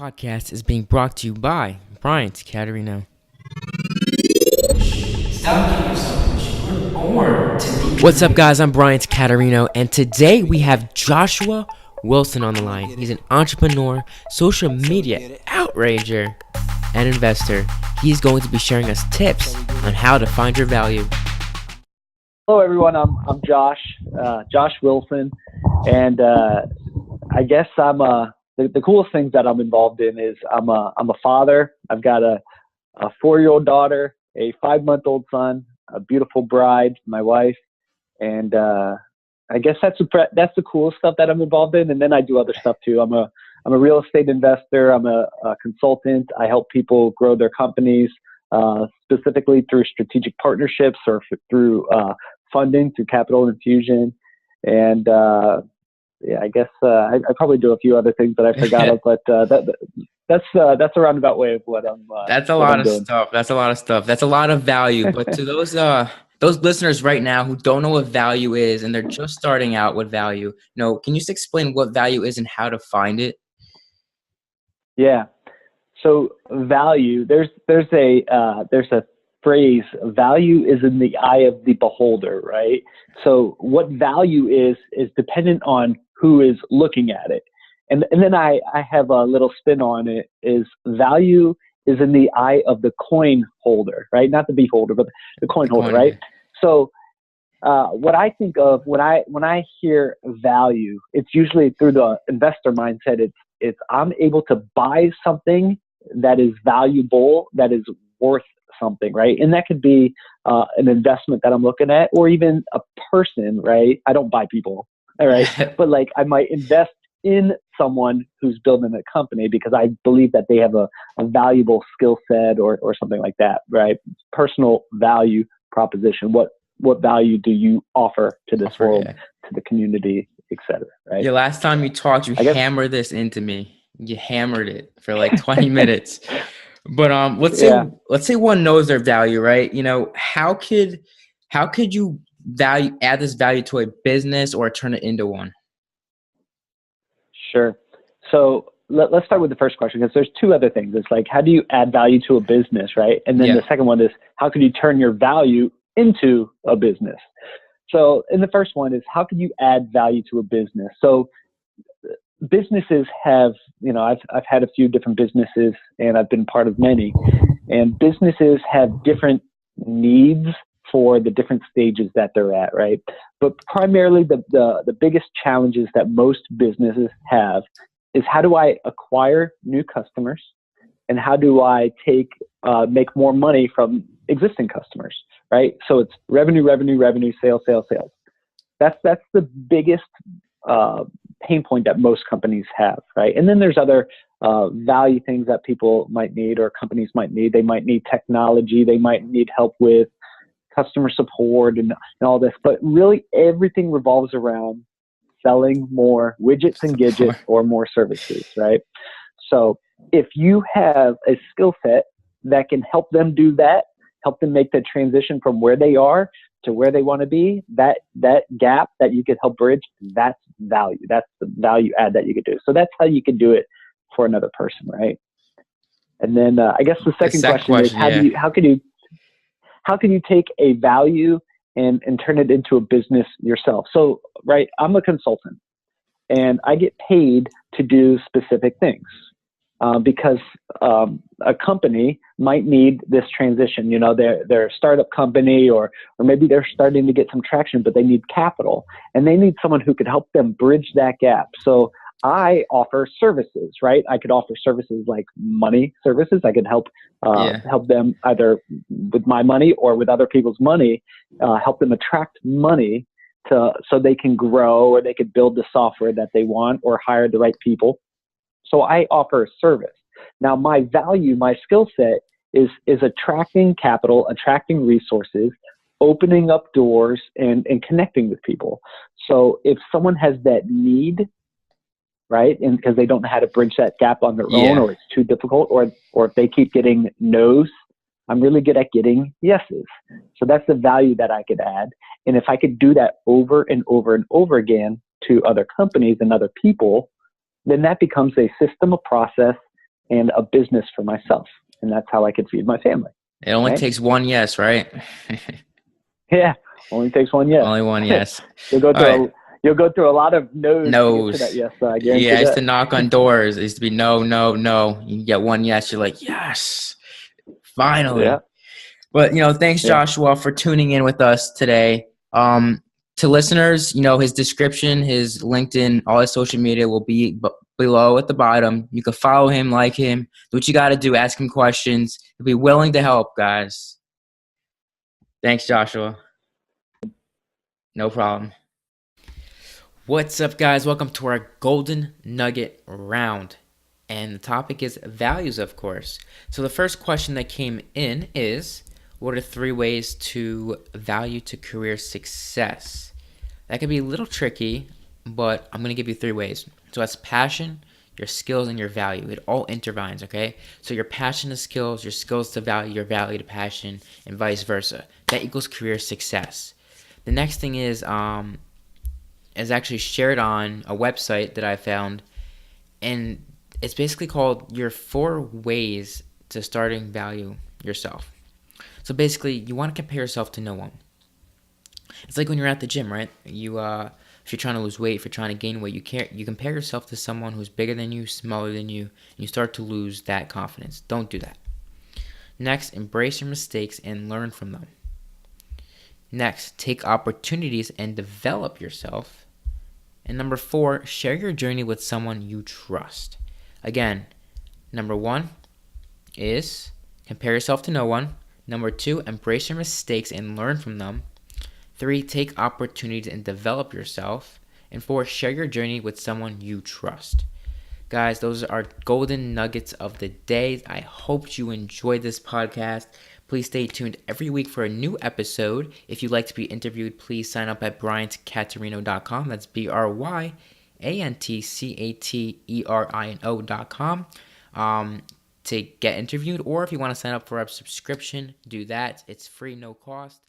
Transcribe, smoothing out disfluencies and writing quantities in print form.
podcast is being brought to you by Bryant Caterino. What's up, guys? I'm Bryant Caterino, and today we have Joshua Wilson on the line. He's an entrepreneur, social media outrager, and investor. He's going to be sharing us tips on how to find your value. Hello, everyone. I'm Josh Wilson, and I guess I'm the coolest things that I'm involved in is I'm a father. I've got a 4-year-old daughter, a 5-month-old son, a beautiful bride, my wife, and I guess that's the coolest stuff that I'm involved in. And then I do other stuff too. I'm a real estate investor. I'm a consultant. I help people grow their companies, specifically through strategic partnerships or through funding, through capital infusion. And I guess I probably do a few other things that I forgot of, but that's a roundabout way of what I'm. That's a lot of stuff. That's a lot of stuff. That's a lot of value. But to those listeners right now who don't know what value is and they're just starting out with value, can you just explain what value is and how to find it? Yeah. So value, there's a phrase, value is in the eye of the beholder, right? So what value is dependent on who is looking at it. And then I have a little spin on it, is value is in the eye of the coin holder, right? Not the beholder, but the coin holder, right? So what I think of when I hear value, it's usually through the investor mindset. It's I'm able to buy something that is valuable, that is worth something, right? And that could be an investment that I'm looking at, or even a person, right? I don't buy people, all right? But like I might invest in someone who's building a company because I believe that they have a valuable skill set or something like that, right? Personal value proposition. What value do you offer to this world, to the community, et cetera, right? Yeah, last time you talked, you hammered this into me. You hammered it for like 20 minutes. But let's say one knows their value, right? How could you add this value to a business or turn it into one? Sure. So let's start with the first question, because there's two other things. It's like, how do you add value to a business, right? And then the second one is, how can you turn your value into a business? So in the first one is, how can you add value to a business? So businesses have, I've had a few different businesses and I've been part of many, and businesses have different needs for the different stages that they're at, right? But primarily the biggest challenges that most businesses have is, how do I acquire new customers, and how do I make more money from existing customers, right? So it's revenue, sales. That's the biggest pain point that most companies have, right? And then there's other value things that people might need or companies might need. They might need technology. They might need help with customer support and all this. But really everything revolves around selling more widgets and gadgets or more services, right? So if you have a skill set that can help them do that, help them make the transition from where they are to where they want to be, that gap that you could help bridge, that's value. That's the value add that you could do. So that's how you could do it for another person, right? And then I guess the second question is, how can you take a value and turn it into a business yourself? So, right, I'm a consultant and I get paid to do specific things. Because a company might need this transition. They're a startup company, or maybe they're starting to get some traction, but they need capital, and they need someone who could help them bridge that gap. So I offer services, right? I could offer services like money services. I could help them either with my money or with other people's money, help them attract money so they can grow, or they could build the software that they want, or hire the right people. So I offer a service. Now my value, my skill set is attracting capital, attracting resources, opening up doors, and connecting with people. So if someone has that need, right, and because they don't know how to bridge that gap on their own, or it's too difficult, or if they keep getting no's, I'm really good at getting yeses. So that's the value that I could add. And if I could do that over and over and over again to other companies and other people, then that becomes a system, a process and a business for myself. And that's how I could feed my family. It only takes one yes, right? Yeah, only takes one yes. Only one yes. You'll go through a lot of no's to get to that yes. I guarantee I used to knock on doors. It used to be no, no, no. You get one yes, you're like, yes, finally. Yeah. But, thanks, Joshua, for tuning in with us today. To listeners, his description, his LinkedIn, all his social media will be below at the bottom. You can follow him, like him, do what you got to do, ask him questions. He'll be willing to help, guys. Thanks, Joshua. No problem. What's up, guys? Welcome to our Golden Nugget round. And the topic is values, of course. So the first question that came in is, what are 3 ways to value to career success? That could be a little tricky, but I'm going to give you 3 ways. So that's passion, your skills, and your value. It all intertwines, okay? So your passion to skills, your skills to value, your value to passion, and vice versa. That equals career success. The next thing is actually shared on a website that I found, and it's basically called your 4 ways to starting value yourself. So basically, you want to compare yourself to no one. It's like when you're at the gym, right? If you're trying to lose weight, if you're trying to gain weight, you compare yourself to someone who's bigger than you, smaller than you, and you start to lose that confidence. Don't do that. Next, embrace your mistakes and learn from them. Next, take opportunities and develop yourself. And number 4, share your journey with someone you trust. Again, number 1 is compare yourself to no one. Number 2, embrace your mistakes and learn from them. 3, take opportunities and develop yourself. And 4, share your journey with someone you trust. Guys, those are golden nuggets of the day. I hope you enjoyed this podcast. Please stay tuned every week for a new episode. If you'd like to be interviewed, please sign up at bryantcaterino.com. That's BRYANTCATERINO.com. To get interviewed, or if you want to sign up for a subscription, do that. It's free, no cost.